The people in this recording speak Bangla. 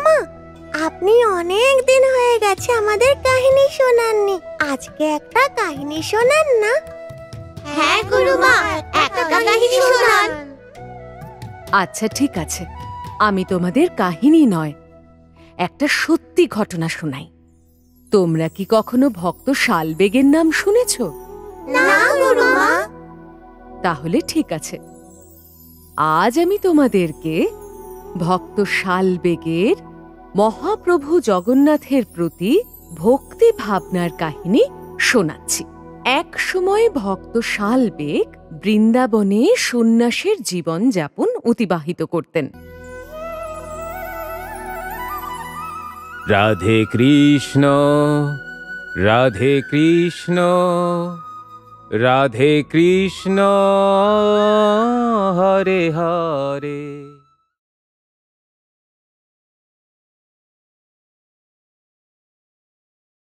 গুরুমা, আপনি অনেক দিন হয়ে গেছে আমাদের কাহিনী শোনাননি। আজকে একটা কাহিনী শোনান না। হ্যাঁ গুরুমা, একটা কাহিনী শোনান। আচ্ছা ঠিক আছে, আমি তোমাদের কাহিনী নয়, একটা সত্যি ঘটনা শোনাই। তোমরা কি কখনো ভক্ত শালবেগের নাম শুনেছ? না গুরুমা। তাহলে ঠিক আছে, আজ আমি তোমাদেরকে ভক্ত শালবেগের মহাপ্রভু জগন্নাথের প্রতি ভক্তি ভাবনার কাহিনী শোনাচ্ছি। এক সময় ভক্ত শালবেগ বৃন্দাবনে সন্ন্যাসের জীবন যাপন অতিবাহিত করতেন। রাধে কৃষ্ণ, রাধে কৃষ্ণ, রাধে কৃষ্ণ, হরে হরে।